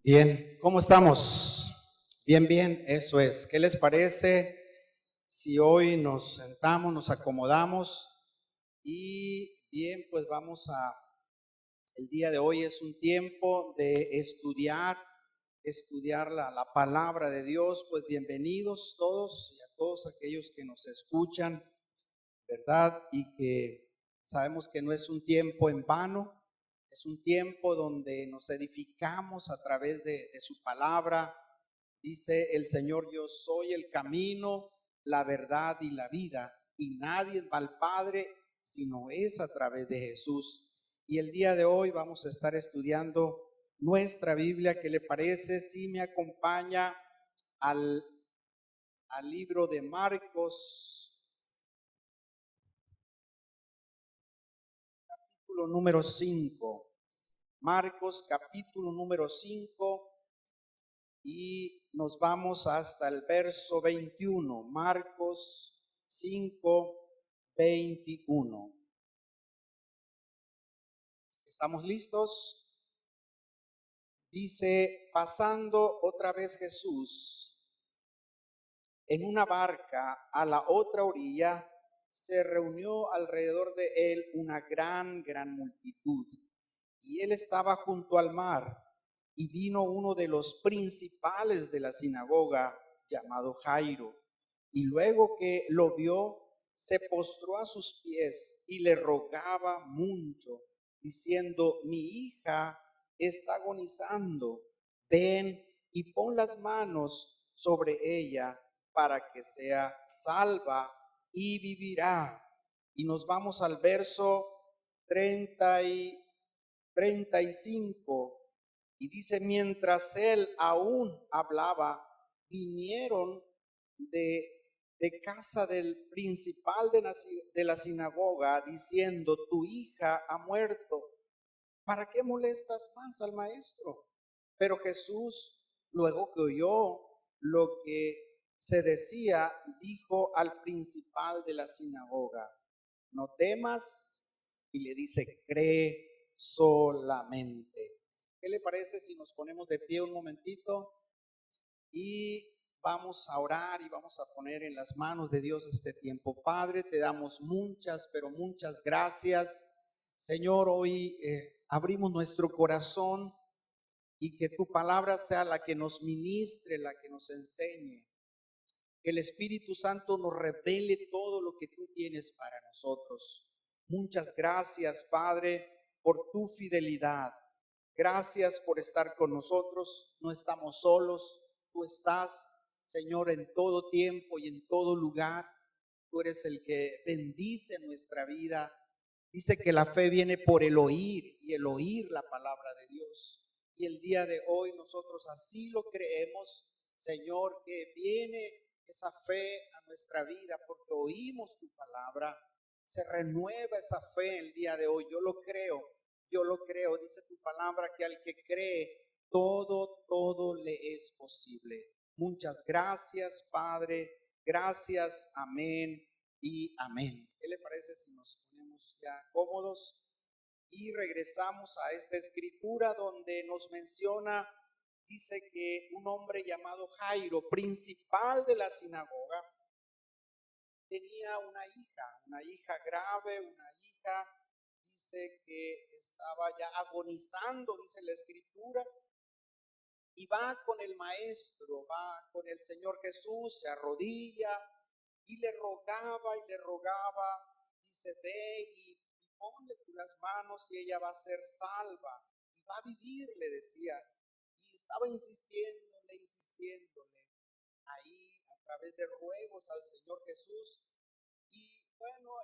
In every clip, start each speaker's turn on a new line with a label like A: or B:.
A: Bien, ¿cómo estamos? Bien, bien, eso es. ¿Qué les parece si hoy nos sentamos, nos acomodamos y bien, pues el día de hoy es un tiempo de estudiar la palabra de Dios. Pues bienvenidos todos y a todos aquellos que nos escuchan, ¿verdad? Y que sabemos que no es un tiempo en vano, es un tiempo donde nos edificamos a través de su palabra. Dice el Señor: yo soy el camino, la verdad y la vida, y nadie va al Padre sino es a través de Jesús. Y el día de hoy vamos a estar estudiando nuestra Biblia. ¿Qué le parece si me acompaña al, al libro de Marcos, capítulo número 5? Marcos, capítulo número 5, y nos vamos hasta el verso 21. Marcos 5, 21. ¿Estamos listos? Dice: pasando otra vez Jesús en una barca a la otra orilla, se reunió alrededor de él una gran multitud. Y él estaba junto al mar, y vino uno de los principales de la sinagoga, llamado Jairo, y luego que lo vio, se postró a sus pies y le rogaba mucho, diciendo: mi hija está agonizando, ven y pon las manos sobre ella para que sea salva y vivirá. Y nos vamos al verso 35, y dice: mientras él aún hablaba, vinieron de casa del principal de la sinagoga, diciendo: tu hija ha muerto, ¿para qué molestas más al maestro? Pero Jesús, luego que oyó lo que se decía, dijo al principal de la sinagoga: no temas. Y le dice: cree solamente. ¿Qué le parece si nos ponemos de pie un momentito y vamos a orar y vamos a poner en las manos de Dios este tiempo? Padre, te damos muchas, pero muchas gracias. Señor, hoy abrimos nuestro corazón, y que tu palabra sea la que nos ministre, la que nos enseñe. Que el Espíritu Santo nos revele todo lo que tú tienes para nosotros. Muchas gracias, Padre, por tu fidelidad. Gracias por estar con nosotros. No estamos solos. Tú estás, Señor, en todo tiempo y en todo lugar. Tú eres el que bendice nuestra vida. Dice que la fe viene por el oír, y el oír la palabra de Dios. Y el día de hoy nosotros así lo creemos, Señor, que viene esa fe a nuestra vida porque oímos tu palabra. Se renueva esa fe el día de hoy. Yo lo creo. Dice tu palabra que al que cree, todo le es posible. Muchas gracias, Padre. Gracias, amén y amén. ¿Qué le parece si nos ponemos ya cómodos y regresamos a esta escritura donde nos menciona? Dice que un hombre llamado Jairo, principal de la sinagoga, tenía una hija grave, una hija, dice que estaba ya agonizando, dice la escritura, y va con el maestro, va con el Señor Jesús, se arrodilla y le rogaba, dice: ve y ponle tú las manos y ella va a ser salva y va a vivir, le decía. Y estaba insistiéndole ahí a través de ruegos al Señor Jesús. Y bueno,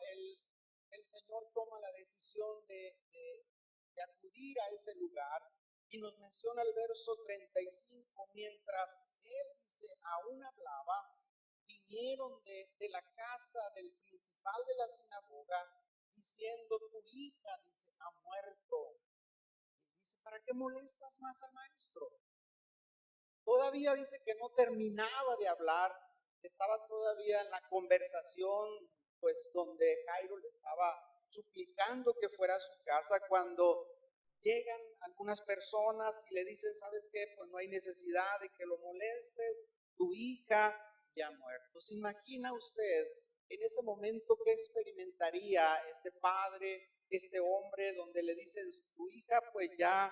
A: el Señor toma la decisión de acudir a ese lugar, y nos menciona el verso 35: mientras él, dice, aún hablaba, vinieron de la casa del principal de la sinagoga, diciendo: tu hija, dice, ha muerto. Y dice: ¿para qué molestas más al maestro? Todavía dice que no terminaba de hablar, estaba todavía en la conversación, pues donde Jairo le estaba suplicando que fuera a su casa, cuando llegan algunas personas y le dicen, ¿sabes qué? Pues no hay necesidad de que lo molestes, tu hija ya ha muerto. ¿Se imagina usted en ese momento qué experimentaría este padre, este hombre, donde le dicen, tu hija pues ya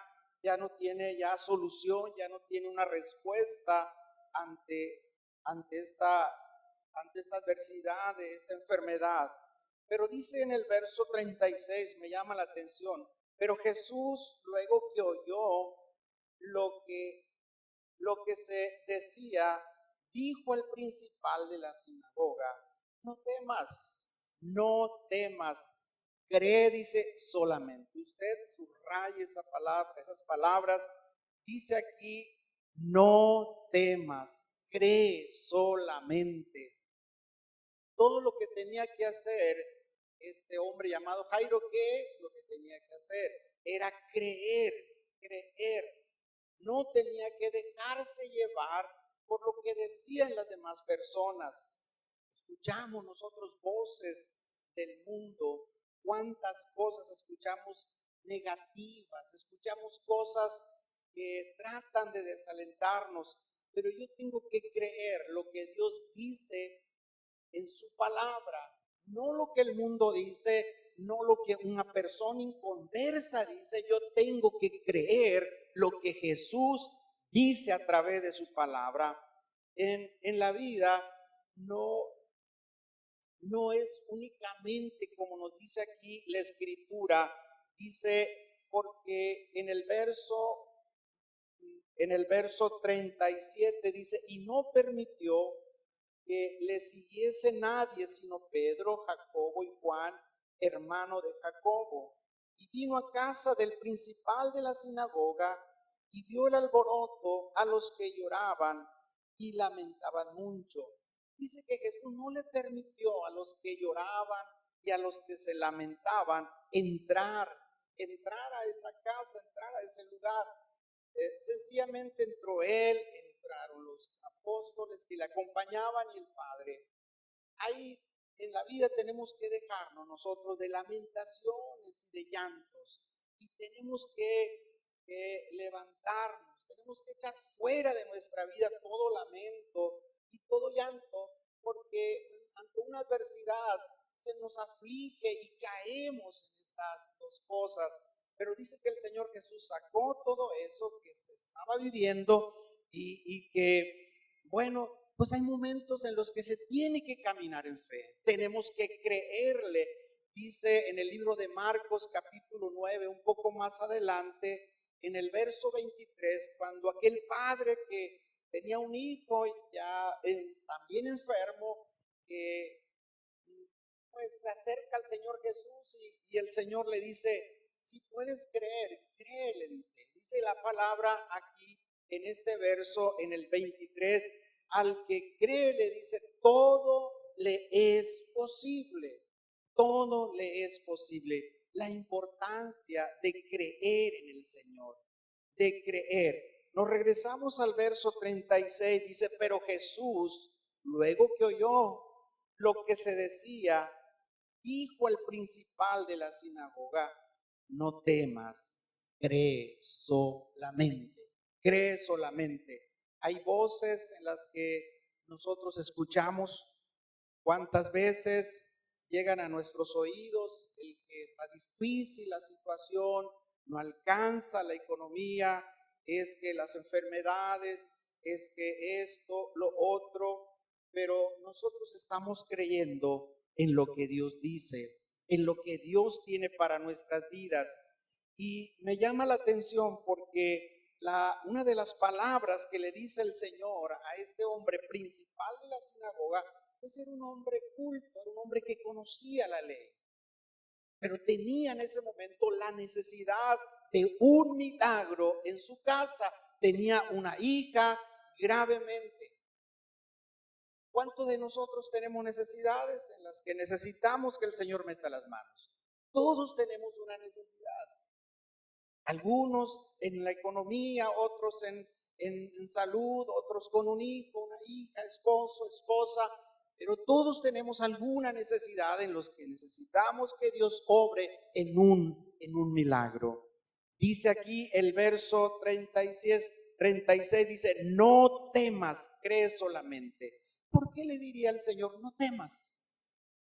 A: no tiene ya solución, ya no tiene una respuesta ante, ante esta, ante esta adversidad, de esta enfermedad? Pero dice en el verso 36, me llama la atención, pero Jesús, luego que oyó lo que, lo que se decía, dijo al principal de la sinagoga, no temas, no temas, cree, dice, solamente. Usted subraya esa palabra, esas palabras, dice aquí, no temas, cree solamente. Todo lo que tenía que hacer este hombre llamado Jairo, ¿qué es lo que tenía que hacer? Era creer, creer. No tenía que dejarse llevar por lo que decían las demás personas. Escuchamos nosotros voces del mundo, cuántas cosas escuchamos negativas, escuchamos cosas que tratan de desalentarnos, pero yo tengo que creer lo que Dios dice en su palabra, no lo que el mundo dice, no lo que una persona inconversa dice. Yo tengo que creer lo que Jesús dice a través de su palabra. En la vida no es únicamente como nos dice aquí la escritura, dice, porque en el verso 37 dice, y no permitió que le siguiese nadie sino Pedro, Jacobo y Juan, hermano de Jacobo. Y vino a casa del principal de la sinagoga y vio el alboroto a los que lloraban y lamentaban mucho. Dice que Jesús no le permitió a los que lloraban y a los que se lamentaban entrar a esa casa, entrar a ese lugar. Sencillamente entró él, entraron los apóstoles que le acompañaban y el Padre. Ahí en la vida tenemos que dejarnos nosotros de lamentaciones y de llantos, y tenemos que levantarnos, tenemos que echar fuera de nuestra vida todo lamento y todo llanto, porque ante una adversidad se nos aflige y caemos en estas dos cosas. Pero dice que el Señor Jesús sacó todo eso que se estaba viviendo y que, bueno, pues hay momentos en los que se tiene que caminar en fe. Tenemos que creerle. Dice en el libro de Marcos capítulo 9, un poco más adelante, en el verso 23, cuando aquel padre que tenía un hijo ya también enfermo, pues se acerca al Señor Jesús y el Señor le dice, si puedes creer, cree, le dice. Dice la palabra aquí en este verso, en el 23, al que cree le dice, todo le es posible, todo le es posible. La importancia de creer en el Señor, de creer. Nos regresamos al verso 36, dice, pero Jesús, luego que oyó lo que se decía, dijo al principal de la sinagoga, no temas, cree solamente, cree solamente. Hay voces en las que nosotros escuchamos. ¿Cuántas veces llegan a nuestros oídos el que está difícil la situación, no alcanza la economía, es que las enfermedades, es que esto, lo otro, pero nosotros estamos creyendo en lo que Dios dice, en lo que Dios tiene para nuestras vidas? Y me llama la atención porque una de las palabras que le dice el Señor a este hombre principal de la sinagoga, pues era un hombre culto, era un hombre que conocía la ley, pero tenía en ese momento la necesidad de un milagro en su casa. Tenía una hija gravemente. ¿Cuántos de nosotros tenemos necesidades en las que necesitamos que el Señor meta las manos? Todos tenemos una necesidad. Algunos en la economía, otros en salud, otros con un hijo, una hija, esposo, esposa, pero todos tenemos alguna necesidad en los que necesitamos que Dios obre en un milagro. Dice aquí el verso 36 dice, no temas, cree solamente. ¿Por qué le diría al Señor, no temas?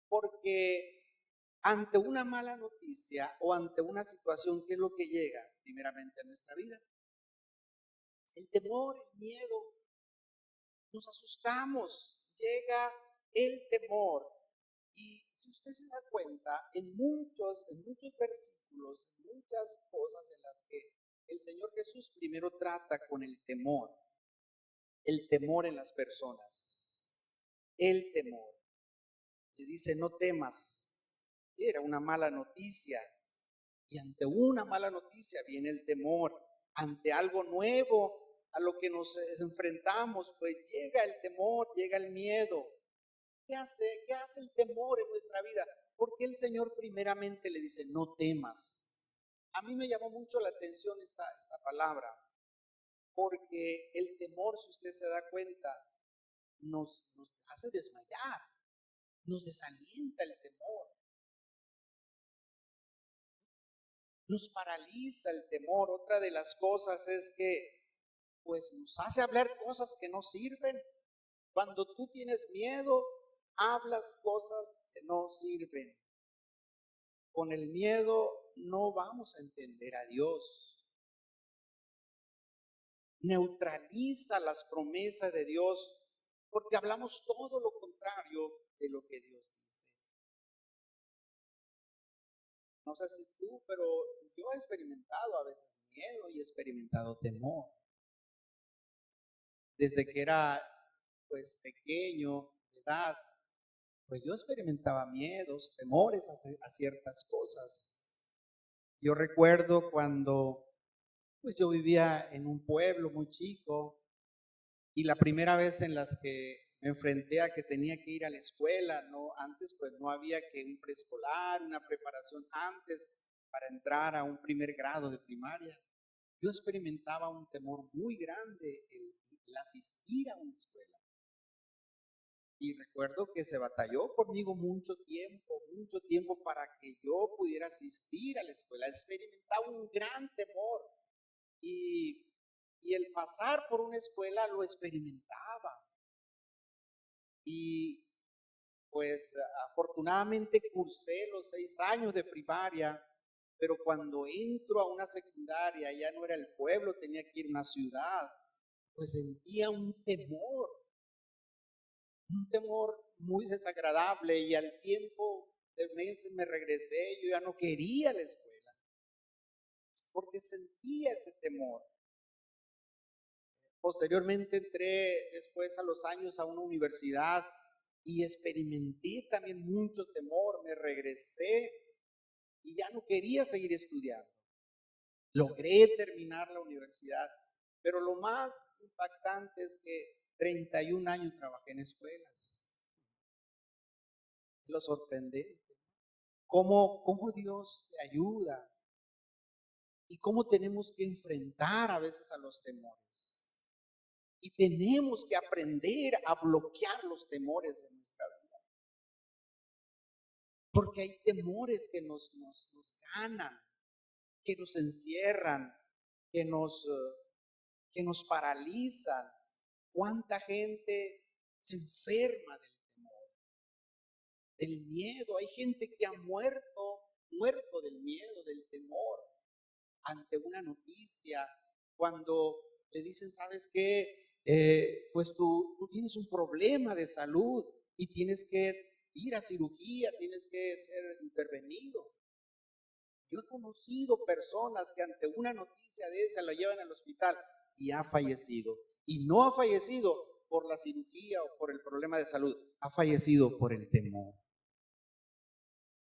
A: Porque ante una mala noticia o ante una situación, ¿qué es lo que llega primeramente a nuestra vida? El temor, el miedo. Nos asustamos, llega el temor. Y si usted se da cuenta, en muchos versículos, en muchas cosas en las que el Señor Jesús primero trata con el temor en las personas, el temor. Le dice, no temas, era una mala noticia. Y ante una mala noticia viene el temor. Ante algo nuevo a lo que nos enfrentamos, pues llega el temor, llega el miedo. ¿Qué hace el temor en nuestra vida? Porque el Señor primeramente le dice, no temas. A mí me llamó mucho la atención esta palabra, porque el temor, si usted se da cuenta, nos hace desmayar, nos desalienta el temor, nos paraliza el temor. Otra de las cosas es que, pues, nos hace hablar cosas que no sirven. Cuando tú tienes miedo, hablas cosas que no sirven. Con el miedo no vamos a entender a Dios. Neutraliza las promesas de Dios porque hablamos todo lo contrario de lo que Dios dice. No sé si tú, pero yo he experimentado a veces miedo y he experimentado temor. Desde que era pues pequeño, de edad, pues yo experimentaba miedos, temores a ciertas cosas. Yo recuerdo cuando pues yo vivía en un pueblo muy chico y la primera vez en las que me enfrenté a que tenía que ir a la escuela, no, antes pues no había que un preescolar, una preparación antes para entrar a un primer grado de primaria. Yo experimentaba un temor muy grande el asistir a una escuela. Y recuerdo que se batalló conmigo mucho tiempo para que yo pudiera asistir a la escuela. Experimentaba un gran temor y, y el pasar por una escuela lo experimentaba. Y pues afortunadamente cursé los 6 años de primaria, pero cuando entro a una secundaria, ya no era el pueblo, tenía que ir a una ciudad, pues sentía un temor muy desagradable y al tiempo de meses me regresé, yo ya no quería la escuela, porque sentía ese temor. Posteriormente entré después a los años a una universidad y experimenté también mucho temor, me regresé y ya no quería seguir estudiando. Logré terminar la universidad, pero lo más impactante es que 31 años trabajé en escuelas. Lo sorprendente. Cómo Dios te ayuda y cómo tenemos que enfrentar a veces a los temores. Y tenemos que aprender a bloquear los temores de nuestra vida. Porque hay temores que nos ganan, que nos encierran, que nos paralizan. ¿Cuánta gente se enferma del temor, del miedo? Hay gente que ha muerto del miedo, del temor, ante una noticia, cuando le dicen, ¿sabes qué? Pues tú tienes un problema de salud y tienes que ir a cirugía, tienes que ser intervenido. Yo he conocido personas que ante una noticia de esa lo llevan al hospital y ha fallecido. Y no ha fallecido por la cirugía o por el problema de salud, ha fallecido por el temor.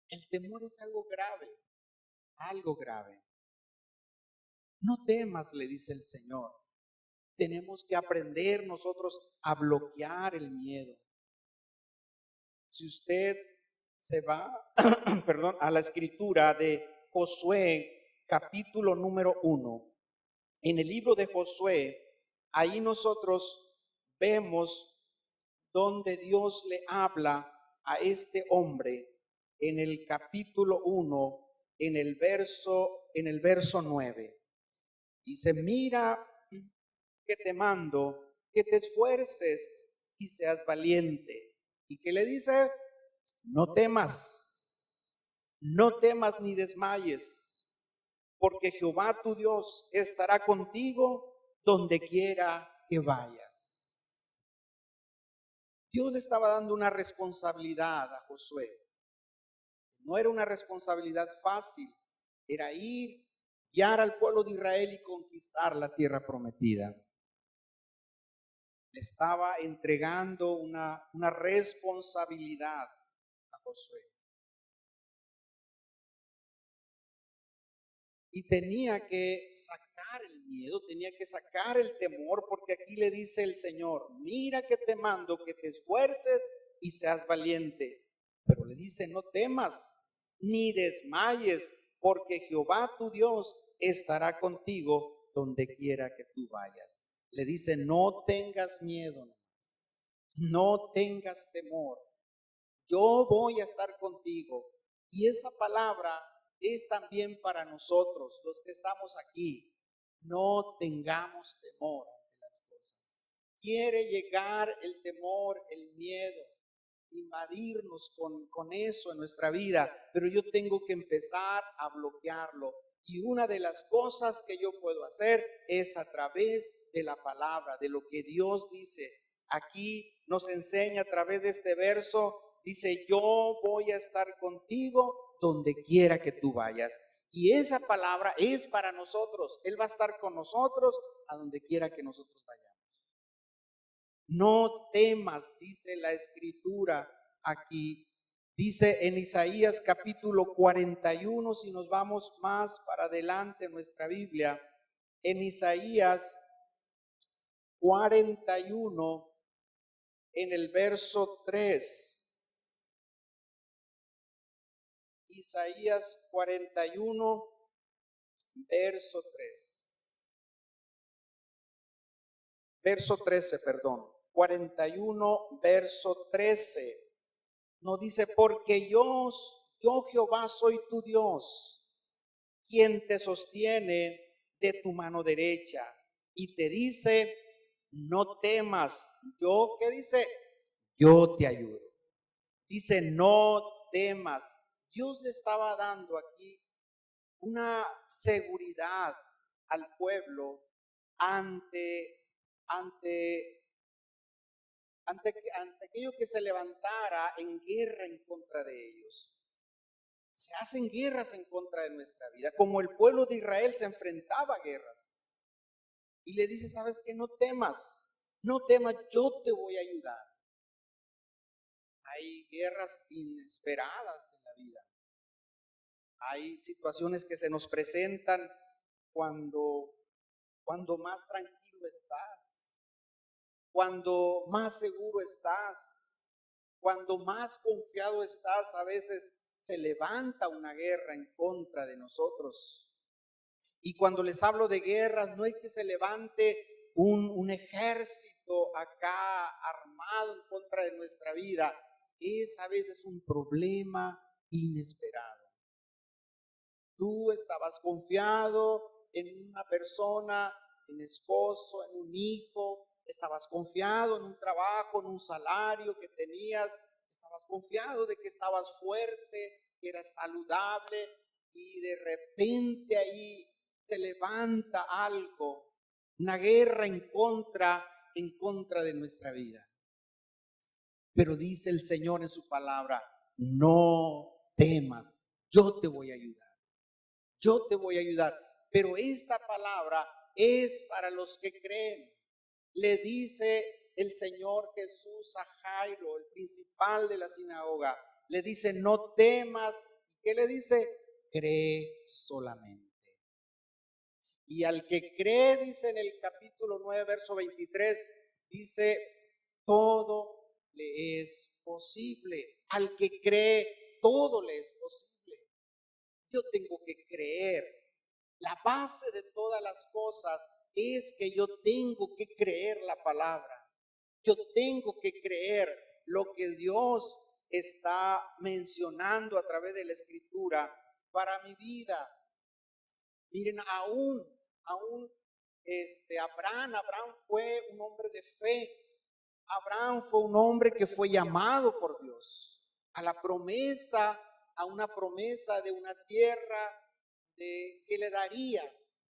A: El temor es algo grave, algo grave. No temas, le dice el Señor. Tenemos que aprender nosotros a bloquear el miedo. Si usted se va, perdón, a la escritura de Josué, capítulo número 1, en el libro de Josué, ahí nosotros vemos donde Dios le habla a este hombre en el capítulo 1, en el verso en el verso 9. Dice, mira que te mando, que te esfuerces y seas valiente. ¿Y qué le dice? No temas, no temas ni desmayes, porque Jehová tu Dios estará contigo donde quiera que vayas. Dios le estaba dando una responsabilidad a Josué. No era una responsabilidad fácil, era ir, guiar al pueblo de Israel y conquistar la tierra prometida. Le estaba entregando una responsabilidad a Josué. Y tenía que sacar el miedo, tenía que sacar el temor, porque aquí le dice el Señor, mira que te mando que te esfuerces y seas valiente. Pero le dice, no temas ni desmayes, porque Jehová tu Dios estará contigo donde quiera que tú vayas. Le dice, no tengas miedo, no tengas temor. Yo voy a estar contigo. Y esa palabra es también para nosotros, los que estamos aquí. No tengamos temor ante las cosas. Quiere llegar el temor, el miedo, invadirnos con eso en nuestra vida, pero yo tengo que empezar a bloquearlo. Y una de las cosas que yo puedo hacer es a través de la palabra, de lo que Dios dice. Aquí nos enseña a través de este verso, dice, yo voy a estar contigo donde quiera que tú vayas. Y esa palabra es para nosotros. Él va a estar con nosotros a donde quiera que nosotros vayamos. No temas, dice la escritura aquí. Dice en Isaías capítulo 41, si nos vamos más para adelante en nuestra Biblia, en Isaías 41, en el verso 3. Isaías 41, verso 3. Verso 13, perdón. 41, verso 13. Nos dice, porque yo Jehová soy tu Dios, quien te sostiene de tu mano derecha y te dice, no temas. Yo, ¿qué dice? Yo te ayudo. Dice, no temas. Dios le estaba dando aquí una seguridad al pueblo ante aquello que se levantara en guerra en contra de ellos. Se hacen guerras en contra de nuestra vida, como el pueblo de Israel se enfrentaba a guerras. Y le dice, ¿sabes qué? No temas, no temas, yo te voy a ayudar. Hay guerras inesperadas en la vida. Hay situaciones que se nos presentan cuando más tranquilo estás, cuando más seguro estás, cuando más confiado estás. A veces se levanta una guerra en contra de nosotros. Y cuando les hablo de guerras, no es que se levante un ejército acá armado en contra de nuestra vida. Es a veces un problema inesperado. Tú estabas confiado en una persona, en esposo, en un hijo, estabas confiado en un trabajo, en un salario que tenías, estabas confiado de que estabas fuerte, que eras saludable, y de repente ahí se levanta algo, una guerra en contra de nuestra vida. Pero dice el Señor en su palabra, no temas, yo te voy a ayudar. Yo te voy a ayudar. Pero esta palabra es para los que creen. Le dice el Señor Jesús a Jairo, el principal de la sinagoga. Le dice, no temas. ¿Qué le dice? Cree solamente. Y al que cree, dice en el capítulo 9, verso 23, dice, todo le es posible. Al que cree, todo le es posible. Yo tengo que creer. La base de todas las cosas es que yo tengo que creer la palabra. Yo tengo que creer lo que Dios está mencionando a través de la escritura para mi vida. Miren, aún Abraham fue un hombre de fe. Abraham fue un hombre que fue llamado por Dios a la promesa, a una promesa de una tierra que le daría,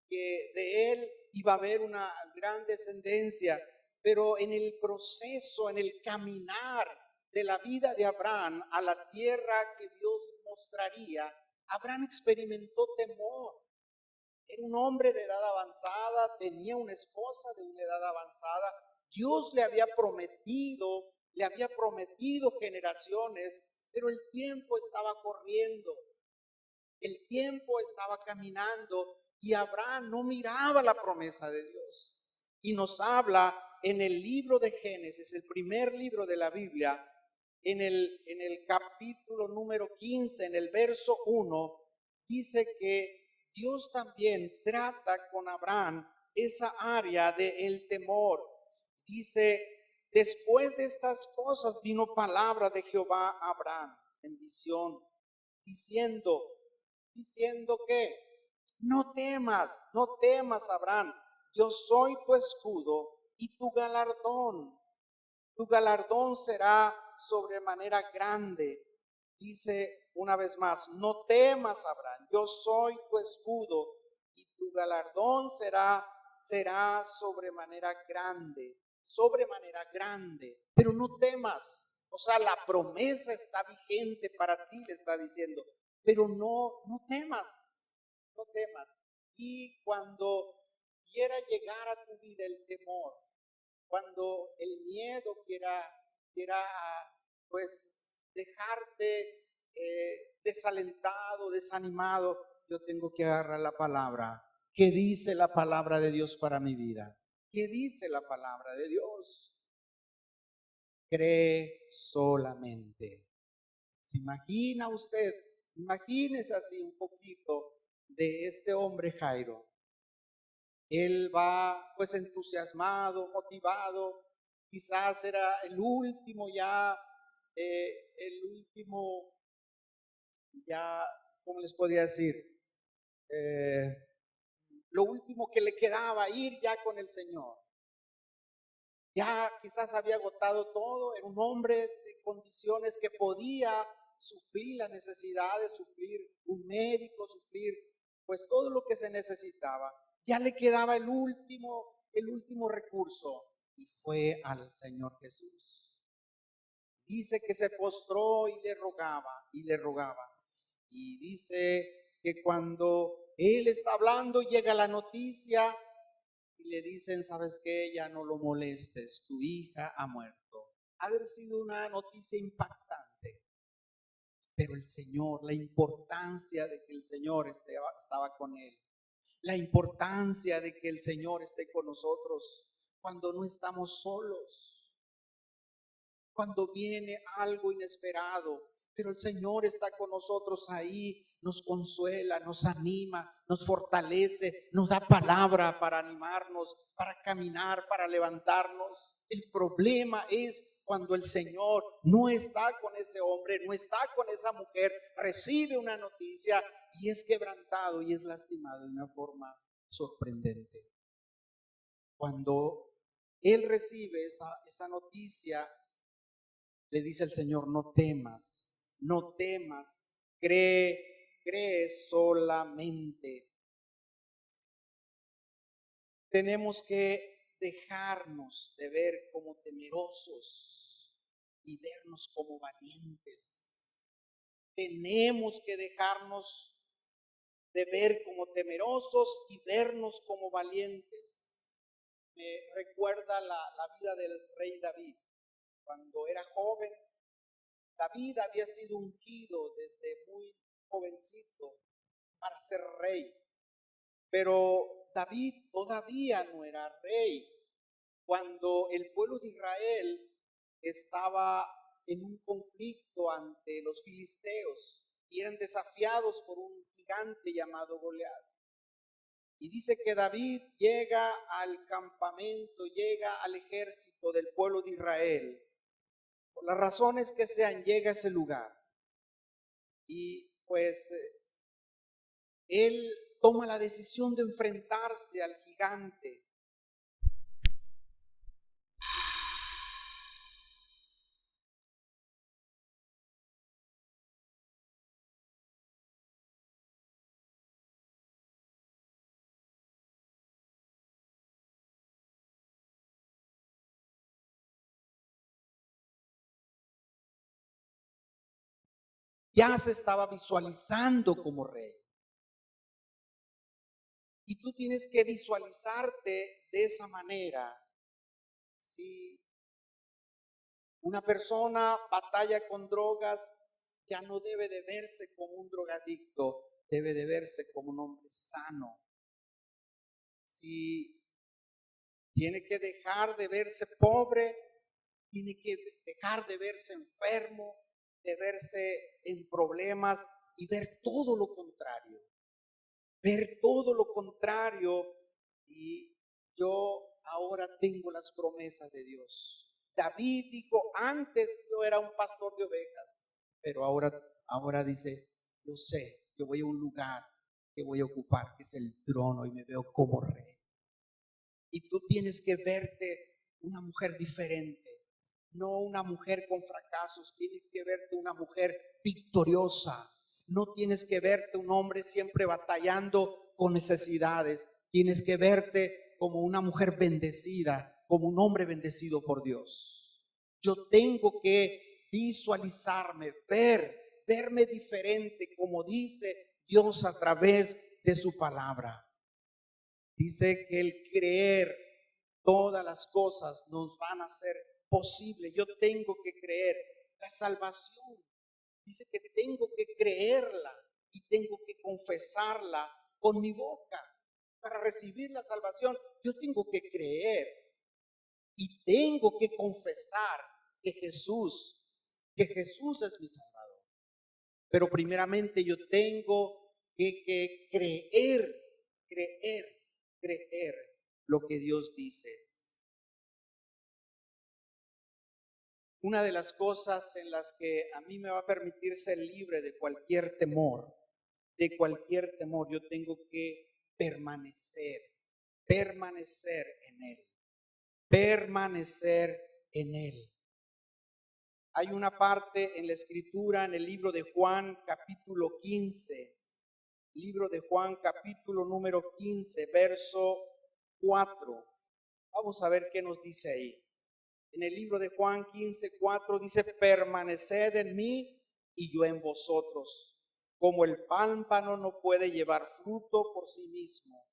A: que de él iba a haber una gran descendencia. Pero en el proceso, en el caminar de la vida de Abraham a la tierra que Dios mostraría, Abraham experimentó temor. Era un hombre de edad avanzada, tenía una esposa de una edad avanzada. Dios le había prometido generaciones, pero el tiempo estaba corriendo, el tiempo estaba caminando y Abraham no miraba la promesa de Dios. Y nos habla en el libro de Génesis, el primer libro de la Biblia, en el capítulo número 15, en el verso 1, dice que Dios también trata con Abraham esa área del temor. Dice, después de estas cosas vino palabra de Jehová a Abraham en visión, diciendo que no temas, Abraham, yo soy tu escudo y tu galardón será sobremanera grande. Dice una vez más, no temas, Abraham, yo soy tu escudo y tu galardón será sobremanera grande, pero no temas. O sea, la promesa está vigente para ti, le está diciendo, pero no temas. No temas. Y cuando quiera llegar a tu vida el temor, cuando el miedo quiera pues dejarte desalentado, desanimado, yo tengo que agarrar la palabra. ¿Qué dice la palabra de Dios para mi vida? ¿Qué dice la palabra de Dios? Cree solamente. ¿Se imagina usted? Imagínese así un poquito de este hombre Jairo. Él va pues entusiasmado, motivado, quizás era el último ya, ¿cómo les podría decir? Lo último que le quedaba, ir ya con el Señor. Ya quizás había agotado todo, era un hombre de condiciones que podía suplir las necesidades, suplir un médico, suplir pues todo lo que se necesitaba. Ya le quedaba el último recurso y fue al Señor Jesús. Dice que se postró y le rogaba y le rogaba. Y dice que cuando él está hablando llega la noticia y le dicen, ¿sabes qué? Ya no lo molestes, tu hija ha muerto. Haber sido una noticia impactante. Pero el Señor, la importancia de que el Señor estaba con él. La importancia de que el Señor esté con nosotros cuando no estamos solos. Cuando viene algo inesperado, pero el Señor está con nosotros ahí, nos consuela, nos anima, nos fortalece, nos da palabra para animarnos, para caminar, para levantarnos. El problema es cuando el Señor no está con ese hombre, no está con esa mujer, recibe una noticia y es quebrantado y es lastimado de una forma sorprendente. Cuando él recibe esa noticia, le dice el Señor, no temas, cree solamente. Tenemos que dejarnos de ver como temerosos y vernos como valientes. Tenemos que dejarnos de ver como temerosos y vernos como valientes. Me recuerda la vida del rey David. Cuando era joven, David había sido ungido desde muy jovencito para ser rey, pero David todavía no era rey. Cuando el pueblo de Israel estaba en un conflicto ante los filisteos y eran desafiados por un gigante llamado Goliat. Y dice que David llega al campamento, llega al ejército del pueblo de Israel. Por las razones que sean, llega a ese lugar. Y pues él toma la decisión de enfrentarse al gigante. Ya se estaba visualizando como rey. Y tú tienes que visualizarte de esa manera. Si una persona batalla con drogas, ya no debe de verse como un drogadicto, debe de verse como un hombre sano. Si tiene que dejar de verse pobre, tiene que dejar de verse enfermo, de verse en problemas y ver todo lo contrario. Ver todo lo contrario. Y yo ahora tengo las promesas de Dios. David dijo, antes yo era un pastor de ovejas, pero ahora dice, yo sé que voy a un lugar que voy a ocupar, que es el trono, y me veo como rey. Y tú tienes que verte una mujer diferente, no una mujer con fracasos, tienes que verte una mujer victoriosa. No tienes que verte un hombre siempre batallando con necesidades, tienes que verte como una mujer bendecida, como un hombre bendecido por Dios. Yo tengo que visualizarme, verme diferente, como dice Dios a través de su palabra. Dice que el creer todas las cosas nos van a ser posible. Yo tengo que creer la salvación. Dice que tengo que creerla y tengo que confesarla con mi boca. Para recibir la salvación, yo tengo que creer y tengo que confesar que Jesús es mi Salvador. Pero primeramente yo tengo que creer lo que Dios dice. Una de las cosas en las que a mí me va a permitir ser libre de cualquier temor, yo tengo que permanecer en Él, permanecer en Él. Hay una parte en la Escritura, en el libro de Juan, capítulo 15, libro de Juan, capítulo número 15, verso 4. Vamos a ver qué nos dice ahí. En el libro de Juan 15:4 dice, permaneced en mí y yo en vosotros. Como el pámpano no puede llevar fruto por sí mismo,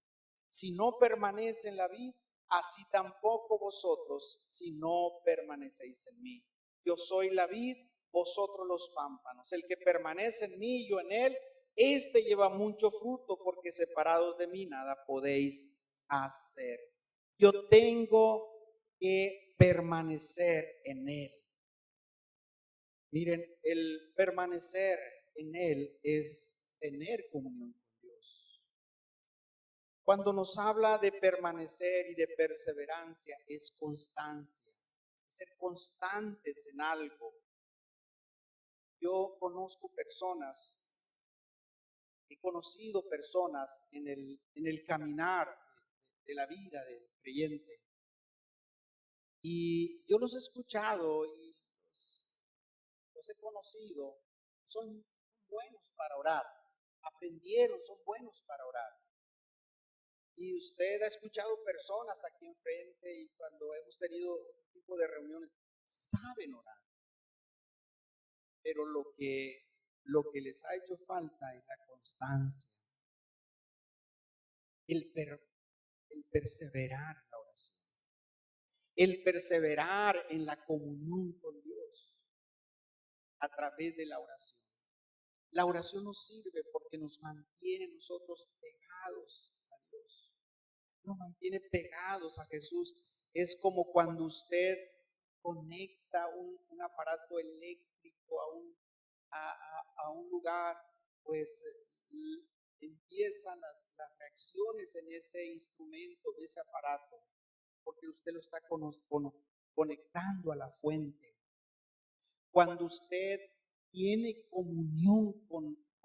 A: si no permanece en la vid, así tampoco vosotros, si no permanecéis en mí. Yo soy la vid, vosotros los pámpanos. El que permanece en mí y yo en él, este lleva mucho fruto, porque separados de mí nada podéis hacer. Yo tengo que permanecer en Él. Miren, el permanecer en Él es tener comunión con Dios. Cuando nos habla de permanecer y de perseverancia, es constancia, ser constantes en algo. Yo conozco personas, he conocido personas en el caminar de la vida del creyente. Y yo los he escuchado y los he conocido, son buenos para orar, aprendieron, son buenos para orar. Y usted ha escuchado personas aquí enfrente y cuando hemos tenido otro tipo de reuniones, saben orar. Pero lo que les ha hecho falta es la constancia, el perseverar en la oración, el perseverar en la comunión con Dios a través de la oración. La oración nos sirve porque nos mantiene nosotros pegados a Dios, nos mantiene pegados a Jesús. Es como cuando usted conecta un aparato eléctrico a un lugar, pues empiezan las reacciones en ese instrumento, en ese aparato, porque usted lo está conectando a la fuente. Cuando usted tiene comunión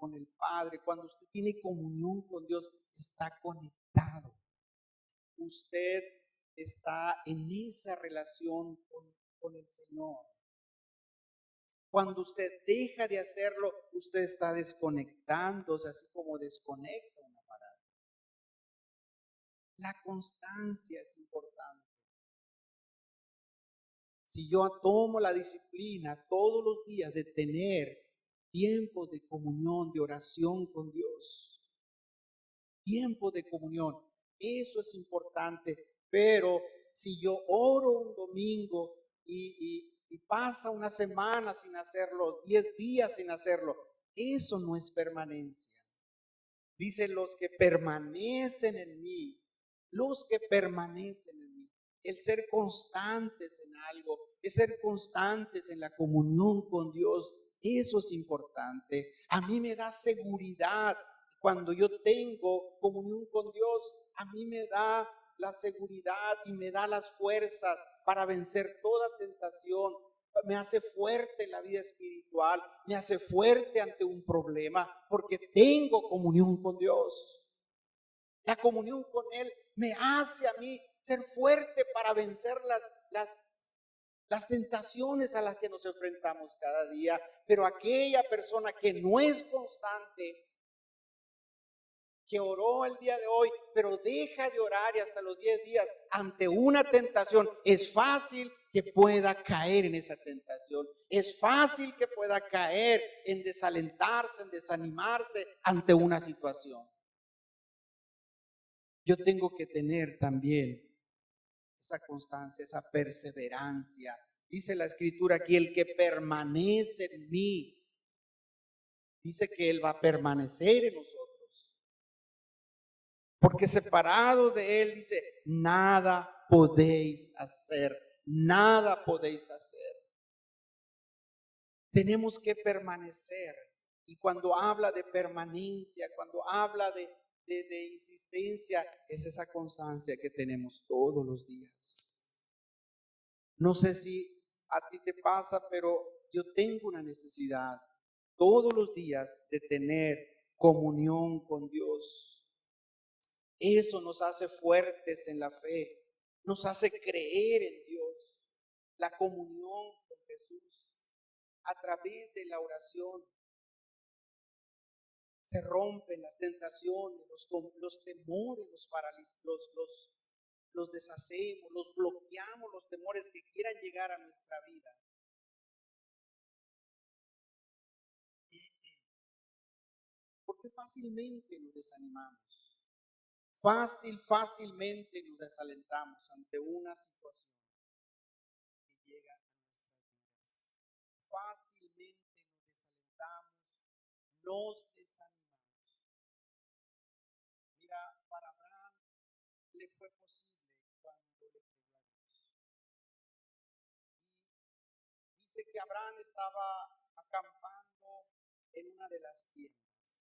A: con el Padre, cuando usted tiene comunión con Dios, está conectado. Usted está en esa relación con el Señor. Cuando usted deja de hacerlo, usted está desconectándose, así como desconecta un aparato. La constancia es importante. Si yo tomo la disciplina todos los días de tener tiempos de comunión, de oración con Dios, tiempo de comunión, eso es importante. Pero si yo oro un domingo y pasa una semana sin hacerlo, 10 días sin hacerlo, eso no es permanencia. Dice los que permanecen en mí, los que permanecen en mí. El ser constantes en algo, el ser constantes en la comunión con Dios, eso es importante. A mí me da seguridad cuando yo tengo comunión con Dios, a mí me da la seguridad y me da las fuerzas para vencer toda tentación. Me hace fuerte en la vida espiritual, me hace fuerte ante un problema, porque tengo comunión con Dios. La comunión con Él me hace a mí ser fuerte para vencer las tentaciones a las que nos enfrentamos cada día. Pero aquella persona que no es constante, que oró el día de hoy, pero deja de orar y hasta los 10 días ante una tentación, es fácil que pueda caer en esa tentación. Es fácil que pueda caer en desalentarse, en desanimarse ante una situación. Yo tengo que tener también esa constancia, esa perseverancia. Dice la escritura aquí, el que permanece en mí, dice que Él va a permanecer en nosotros. Porque separado de Él, dice, nada podéis hacer, nada podéis hacer. Tenemos que permanecer. Y cuando habla de permanencia, cuando habla de insistencia, es esa constancia que tenemos todos los días. No sé si a ti te pasa, pero yo tengo una necesidad todos los días de tener comunión con Dios. Eso nos hace fuertes en la fe, nos hace creer en Dios. La comunión con Jesús a través de la oración se rompen las tentaciones, los temores, los deshacemos, los bloqueamos, los temores que quieran llegar a nuestra vida. Porque fácilmente nos desanimamos. Fácilmente nos desalentamos ante una situación que llega a nuestras vidas. Fácilmente nos desalentamos, nos desanimamos. Mira, para Abraham le fue posible cuando le creyó a Dios. Y dice que Abraham estaba acampando en una de las tiendas.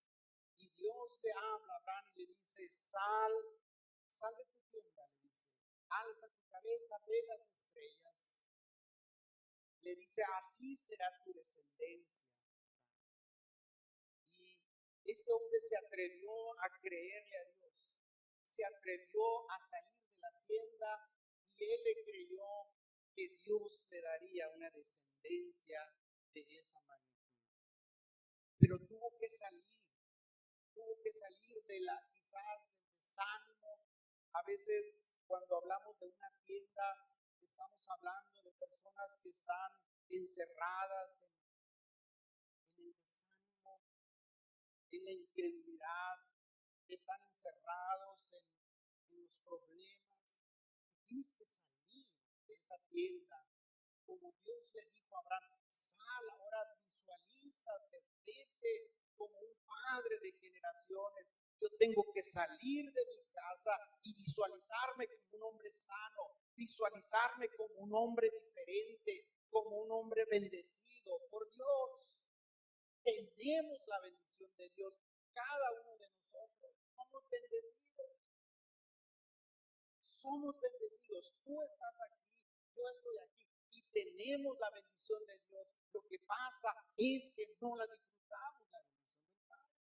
A: Y Dios le habla a Abraham y le dice, sal de tu tienda, le dice, alza tu cabeza, ve las estrellas. Le dice, así será tu descendencia. Y este hombre se atrevió a creerle a Dios, se atrevió a salir de la tienda y él le creyó que Dios le daría una descendencia de esa magnitud. Pero tuvo que salir de quizás del desánimo. A veces cuando hablamos de una tienda, estamos hablando de personas que están encerradas en el desánimo, en la incredulidad, están encerrados en los problemas. Tienes que salir de esa tienda. Como Dios le dijo a Abraham, sal, ahora visualízate, vete como un padre de generaciones. Yo tengo que salir de mi casa y visualizarme como un hombre sano, visualizarme como un hombre diferente, como un hombre bendecido por Dios. Tenemos la bendición de Dios, cada uno de nosotros. Somos bendecidos. Somos bendecidos. Tú estás aquí, yo estoy aquí y tenemos la bendición de Dios. Lo que pasa es que no la disfrutamos, la bendición del Padre.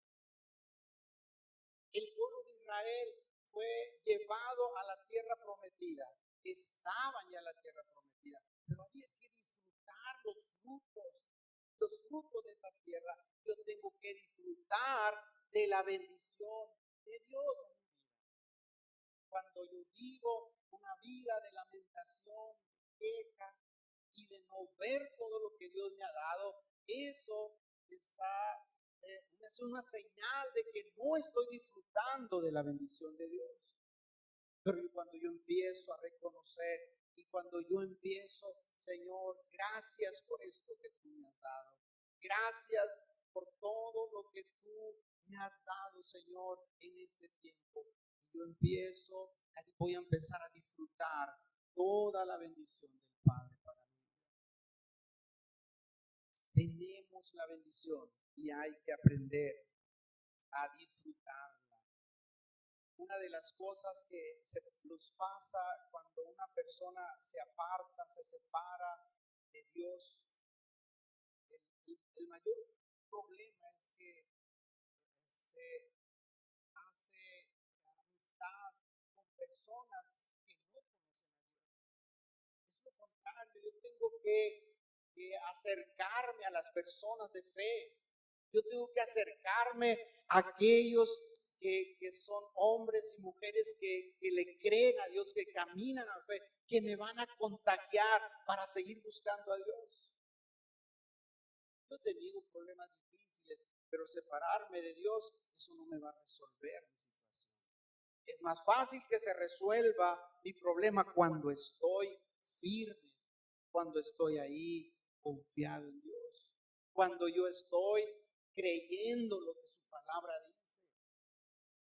A: El pueblo de Israel fue llevado a la tierra prometida. Estaban ya en la tierra prometida, pero había que disfrutar los frutos de esa tierra. Yo tengo que disfrutar de la bendición de Dios. Cuando yo vivo una vida de lamentación, queja y de no ver todo lo que Dios me ha dado, eso es una señal de que no estoy disfrutando de la bendición de Dios. Pero cuando yo empiezo a reconocer y cuando yo empiezo, Señor, gracias por esto que tú me has dado. Gracias por todo lo que tú me has dado, Señor, en este tiempo. Yo voy a empezar a disfrutar toda la bendición del Padre para mí. Tenemos la bendición y hay que aprender a disfrutarla. Una de las cosas que nos pasa cuando una persona se aparta, se separa de Dios, el mayor problema es que se hace amistad con personas que no conocen a Dios. Es lo contrario, yo tengo que acercarme a las personas de fe. Yo tengo que acercarme a aquellos que son hombres y mujeres que le creen a Dios, que caminan a fe, que me van a contagiar para seguir buscando a Dios. Yo he tenido problemas difíciles, pero separarme de Dios, eso no me va a resolver mi situación. Es más fácil que se resuelva mi problema cuando estoy firme, cuando estoy ahí confiado en Dios, cuando yo estoy creyendo lo que su palabra dice.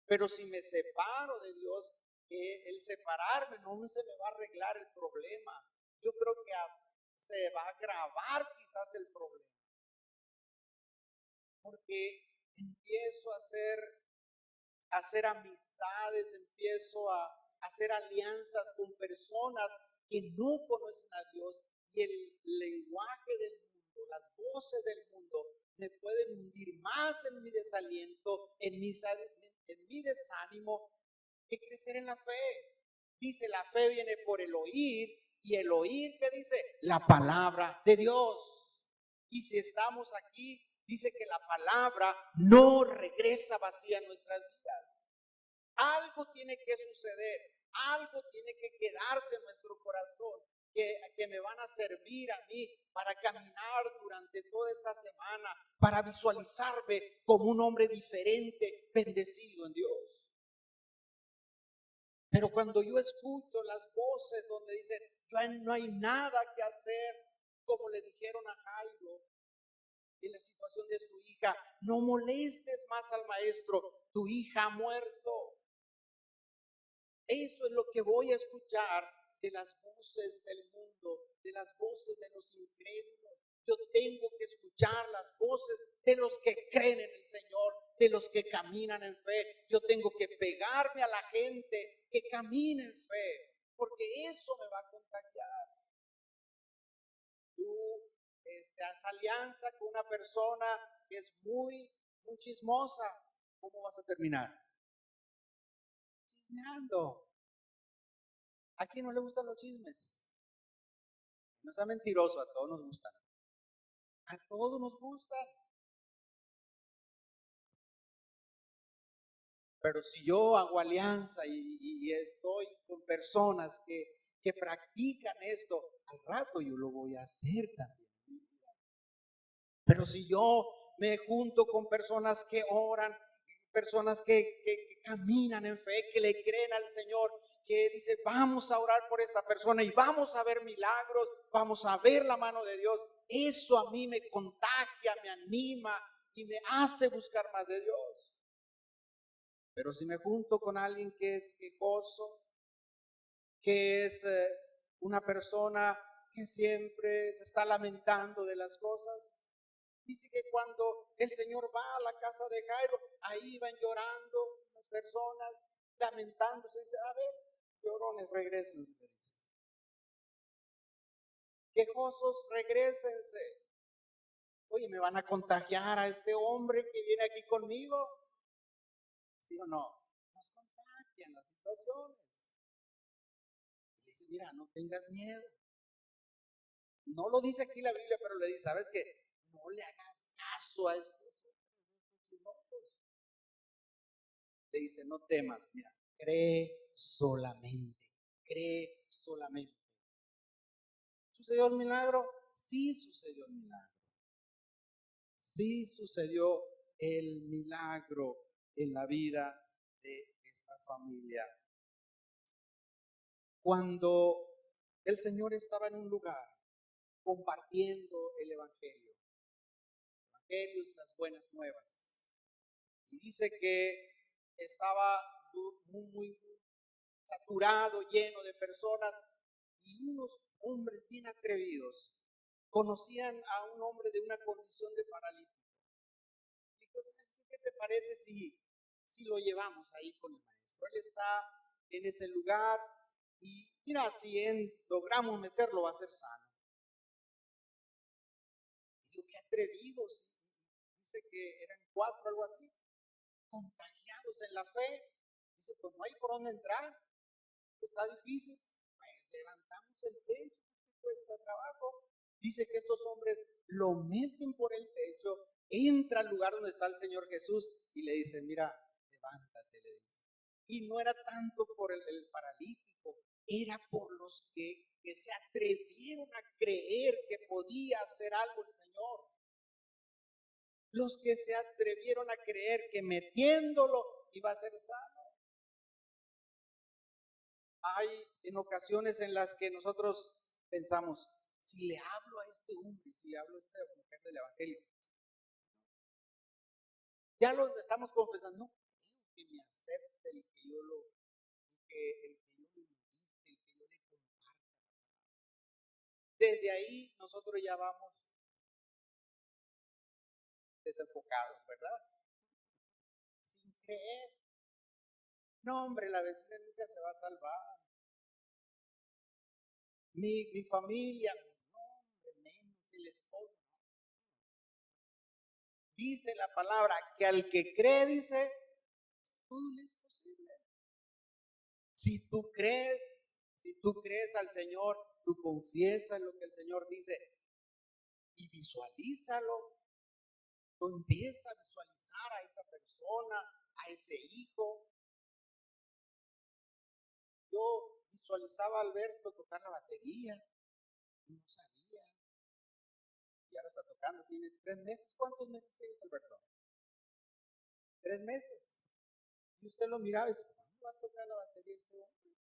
A: Pero si me separo de Dios, el separarme no se me va a arreglar el problema. Yo creo que se va a agravar quizás el problema. Porque empiezo a hacer amistades, empiezo a hacer alianzas con personas que no conocen a Dios, y el lenguaje del mundo, las voces del mundo me pueden hundir más en mi desaliento, en mi desánimo, que crecer en la fe. Dice, la fe viene por el oír, y el oír, ¿qué dice? La palabra de Dios. Y si estamos aquí, dice que la palabra no regresa vacía a nuestras vidas. Algo tiene que suceder, algo tiene que quedarse en nuestro corazón, que me van a servir a mí para caminar durante toda esta semana, para visualizarme como un hombre diferente, bendecido en Dios. Pero cuando yo escucho las voces donde dicen, no hay nada que hacer, como le dijeron a Jairo en la situación de su hija, no molestes más al maestro, tu hija ha muerto. Eso es lo que voy a escuchar de las voces del mundo, de las voces de los incrédulos. Yo tengo que escuchar las voces de los que creen en el Señor, de los que caminan en fe. Yo tengo que pegarme a la gente que camina en fe, porque eso me va a contagiar. Tú haz alianza con una persona que es muy chismosa, ¿cómo vas a terminar? Chismeando. ¿A quién no le gustan los chismes? No sea mentiroso, a todos nos gustan. A todos nos gustan. Pero si yo hago alianza y estoy con personas que practican esto, al rato yo lo voy a hacer también. Pero si yo me junto con personas que oran, personas que caminan en fe, que le creen al Señor, que dice, vamos a orar por esta persona y vamos a ver milagros, vamos a ver la mano de Dios, eso a mí me contagia, me anima y me hace buscar más de Dios. Pero si me junto con alguien que es quejoso, que es una persona que siempre se está lamentando de las cosas, dice que cuando el Señor va a la casa de Jairo, ahí van llorando las personas, lamentándose. Dice, a ver, llorones, regrésense. Dice. Quejosos, regrésense. Oye, ¿me van a contagiar a este hombre que viene aquí conmigo? ¿Sí o no? magia en las situaciones. Y le dice, mira, no tengas miedo. No lo dice aquí la Biblia, pero le dice, ¿sabes qué? No le hagas caso a estos locos. Le dice, no temas, mira, cree solamente, cree solamente. ¿Sucedió el milagro? Sí sucedió el milagro. Sí sucedió el milagro en la vida de esta familia. Cuando el Señor estaba en un lugar compartiendo el Evangelio, las buenas nuevas, y dice que estaba muy saturado, lleno de personas, y unos hombres bien atrevidos conocían a un hombre de una condición de paralítico. Dijo, ¿sabes qué te parece si lo llevamos ahí con el maestro? Él está en ese lugar y mira, si logramos meterlo va a ser sano. Y digo, qué atrevidos. Dice que eran 4, algo así, contagiados en la fe. Dice, pues no hay por dónde entrar, está difícil. Pues levantamos el techo, cuesta trabajo. Dice que estos hombres lo meten por el techo, entra al lugar donde está el Señor Jesús y le dicen, mira, levántate, le dice. Y no era tanto por el paralítico, era por los que se atrevieron a creer que podía hacer algo el Señor. Los que se atrevieron a creer que metiéndolo iba a ser sano. Hay en ocasiones en las que nosotros pensamos, si le hablo a este hombre, si le hablo a esta mujer del Evangelio, ya lo estamos confesando, no, que me acepte, el que yo lo invite, el que yo le comparta. Desde ahí nosotros ya vamos desenfocados, ¿verdad? Sin creer. No, hombre, la vecina nunca se va a salvar. Mi familia, no, hombre, menos el esposo. Dice la palabra que al que cree, dice, todo le es posible. Si tú crees al Señor, tú confiesas lo que el Señor dice y visualízalo. Tú empiezas a visualizar a esa persona, a ese hijo. Yo visualizaba a Alberto tocar la batería, no sabía. Y ahora está tocando, tiene 3 meses. ¿Cuántos meses tienes, Alberto? 3 meses. Y usted lo miraba y dice, ¿cuándo va a tocar la batería este hombre?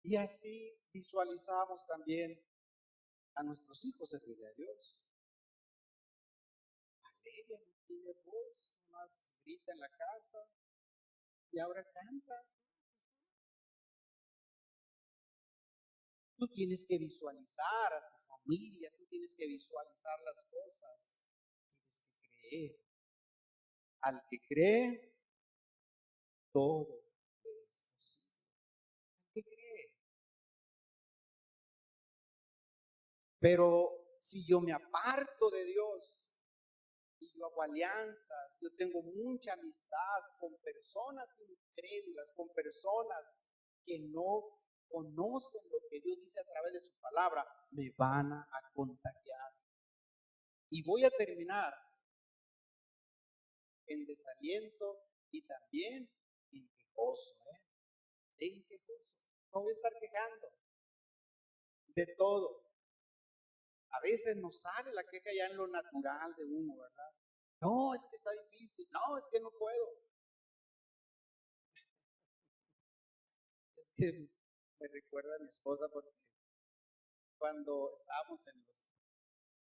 A: Y así visualizamos también a nuestros hijos servirle a Dios. Valeria no tiene voz, más grita en la casa y ahora canta. Tú tienes que visualizar a tu familia, tú tienes que visualizar las cosas, tienes que creer. Al que cree, todo es posible. Al que cree. Pero si yo me aparto de Dios y yo hago alianzas, yo tengo mucha amistad con personas incrédulas, con personas que no conocen lo que Dios dice a través de su palabra, me van a contagiar. Y voy a terminar en desaliento y también en quejoso, en quejoso. No voy a estar quejando de todo. A veces nos sale la queja ya en lo natural de uno, ¿verdad? No, es que está difícil. No, es que no puedo. Es que me recuerda a mi esposa porque cuando estábamos en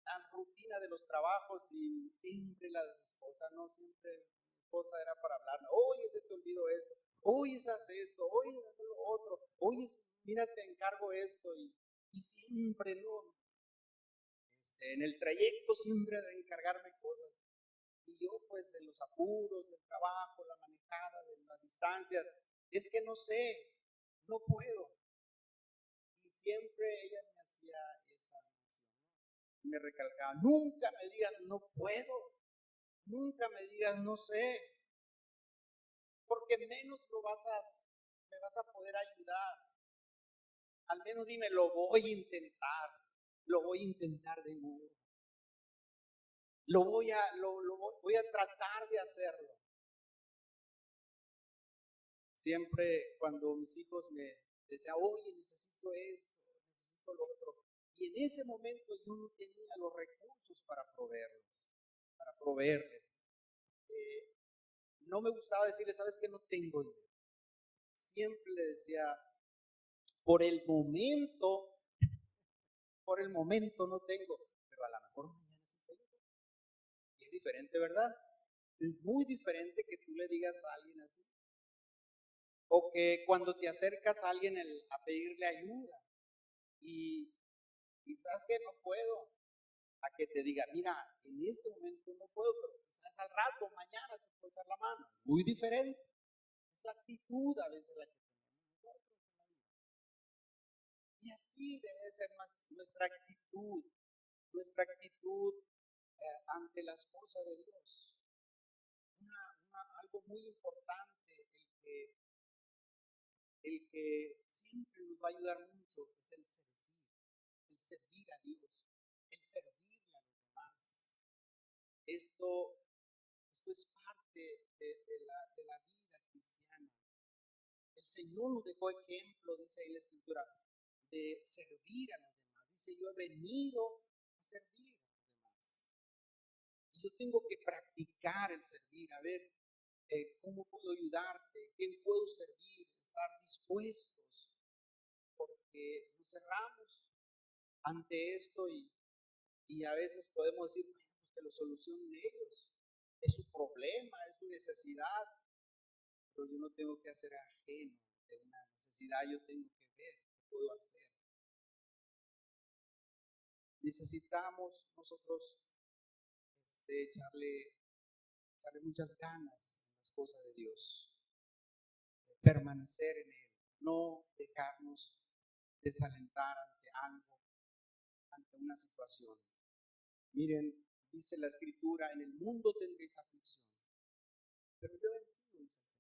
A: la rutina de los trabajos y siempre las esposas, no siempre mi esposa era para hablar, oye, se te olvidó esto, oye, haz esto, oye, haz lo otro, oye, mira, te encargo esto y siempre, ¿no? En el trayecto siempre de encargarme cosas. Y yo pues en los apuros del trabajo, la manejada de las distancias, es que no sé, no puedo. Y siempre ella me hacía esa mención. me recalcaba, nunca me digas no puedo, nunca me digas no sé, porque menos me vas a poder ayudar. Al menos dime, lo voy a intentar de nuevo. Voy a tratar de hacerlo. Siempre cuando mis hijos me decían, oye, necesito esto, necesito lo otro. Y en ese momento yo no tenía los recursos para proveerles. No me gustaba decirles, ¿sabes qué? No tengo dinero. Siempre le decía, por el momento, no tengo, pero a lo mejor mañana sí tengo. Y es diferente, ¿verdad? Es muy diferente que tú le digas a alguien así. O que cuando te acercas a alguien a pedirle ayuda y quizás que no puedo, a que te diga, mira, en este momento no puedo, pero quizás al rato, mañana te puedo dar la mano. Muy diferente. Es la actitud a veces la que tenemos nosotros. Y así debe ser nuestra actitud ante las cosas de Dios. Algo muy importante, el que siempre nos va a ayudar mucho es el servir a Dios, el servirle a los demás. Esto, esto es parte de la vida cristiana. El Señor nos dejó ejemplo, dice ahí la Escritura, de servir a los demás. Dice, yo he venido a servir a los demás. Y yo tengo que practicar el servir, a ver cómo puedo ayudarte, quién puedo servir, estar dispuestos, porque nos cerramos ante esto y a veces podemos decir, bueno, pues que lo solucionen ellos, es su problema, es su necesidad, pero yo no tengo que hacer ajeno de una necesidad, yo tengo que ver qué puedo hacer. Necesitamos nosotros echarle muchas ganas en las cosas de Dios, permanecer en Él, no dejarnos desalentar ante algo, ante una situación. Miren, dice la Escritura, en el mundo tendréis aflicción, pero yo he vencido, dice el Señor.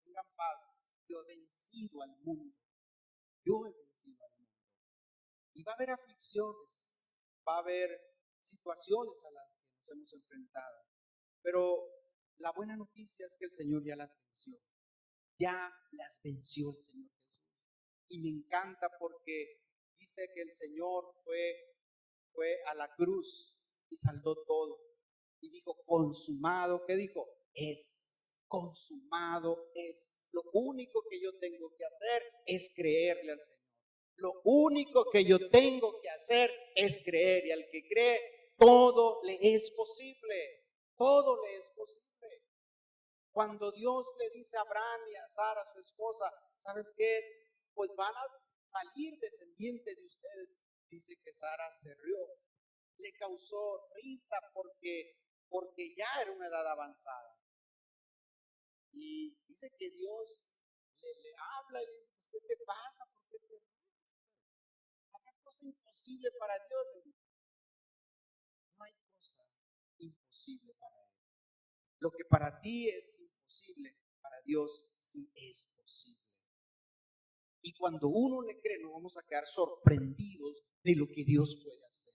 A: Tengan paz, yo he vencido al mundo, yo he vencido al mundo. Y va a haber aflicciones, va a haber situaciones a las que nos hemos enfrentado, pero la buena noticia es que el Señor ya las venció. Ya las venció el Señor Jesús. Y me encanta porque dice que el Señor fue a la cruz y saldó todo. Y dijo, consumado, ¿qué dijo? Es, consumado es. Lo único que yo tengo que hacer es creerle al Señor. Lo único que yo tengo que hacer es creer. Y al que cree, todo le es posible. Todo le es posible. Cuando Dios le dice a Abraham y a Sara, su esposa, ¿sabes qué? Pues van a salir descendientes de ustedes. Dice que Sara se rió. Le causó risa porque ya era una edad avanzada. Y dice que Dios le habla y le dice, pues, ¿qué te pasa? ¿Por qué te ríes? ¿Habrá cosa imposible para Dios? No hay cosa imposible para Él. Lo que para ti es imposible, para Dios sí es posible. Y cuando uno le cree, nos vamos a quedar sorprendidos de lo que Dios puede hacer.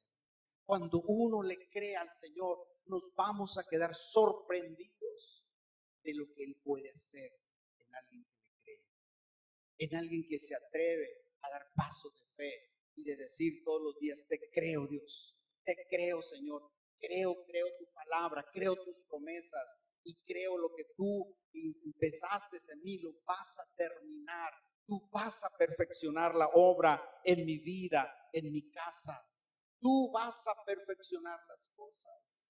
A: Cuando uno le cree al Señor, nos vamos a quedar sorprendidos de lo que Él puede hacer en alguien que le cree. En alguien que se atreve a dar pasos de fe y de decir todos los días, te creo Dios, te creo Señor, creo tu palabra, creo tus promesas y creo lo que tú empezaste en mí, lo vas a terminar. Tú vas a perfeccionar la obra en mi vida, en mi casa. Tú vas a perfeccionar las cosas.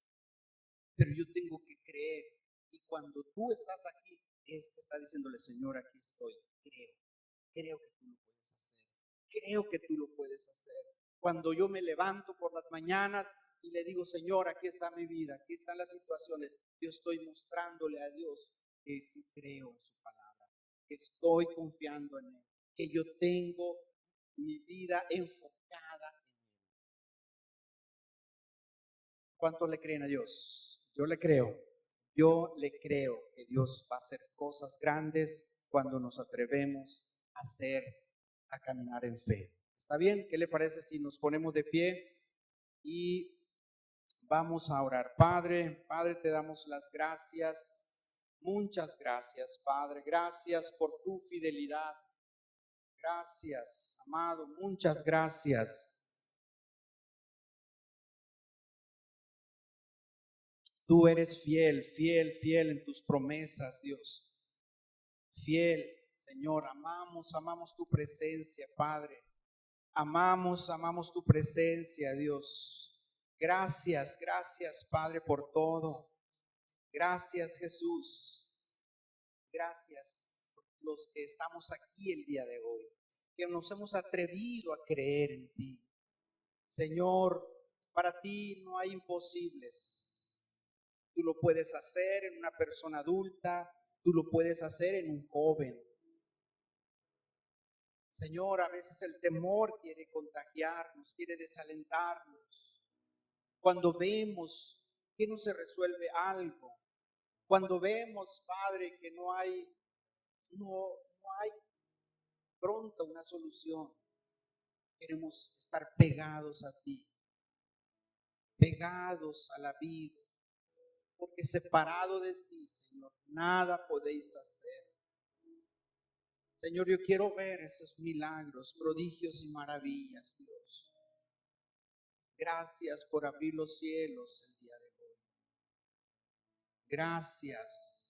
A: Pero yo tengo que creer. Y cuando tú estás aquí, es que está diciéndole, Señor, aquí estoy. Creo que tú lo puedes hacer. Creo que tú lo puedes hacer. Cuando yo me levanto por las mañanas y le digo, Señor, aquí está mi vida, aquí están las situaciones, yo estoy mostrándole a Dios que sí creo en su palabra, que estoy confiando en Él, que yo tengo mi vida enfocada en Él. ¿Cuánto le creen a Dios? Yo le creo. Yo le creo que Dios va a hacer cosas grandes cuando nos atrevemos a hacer, a caminar en fe. ¿Está bien? ¿Qué le parece si nos ponemos de pie y vamos a orar? Padre, Padre, te damos las gracias. Muchas gracias, Padre. Gracias por tu fidelidad. Gracias, amado. Muchas gracias. Tú eres fiel, fiel, fiel en tus promesas, Dios. Fiel, Señor. Amamos tu presencia, Padre. Amamos tu presencia, Dios. Gracias, gracias, Padre, por todo. Gracias, Jesús. Gracias por los que estamos aquí el día de hoy, que nos hemos atrevido a creer en ti. Señor, para ti no hay imposibles. Tú lo puedes hacer en una persona adulta, tú lo puedes hacer en un joven. Señor, a veces el temor quiere contagiarnos, quiere desalentarnos. Cuando vemos que no se resuelve algo, cuando vemos, Padre, que no hay pronto una solución, queremos estar pegados a ti, pegados a la vida, porque separado de ti, Señor, nada podéis hacer. Señor, yo quiero ver esos milagros, prodigios y maravillas, Dios. Gracias por abrir los cielos el día de hoy. Gracias.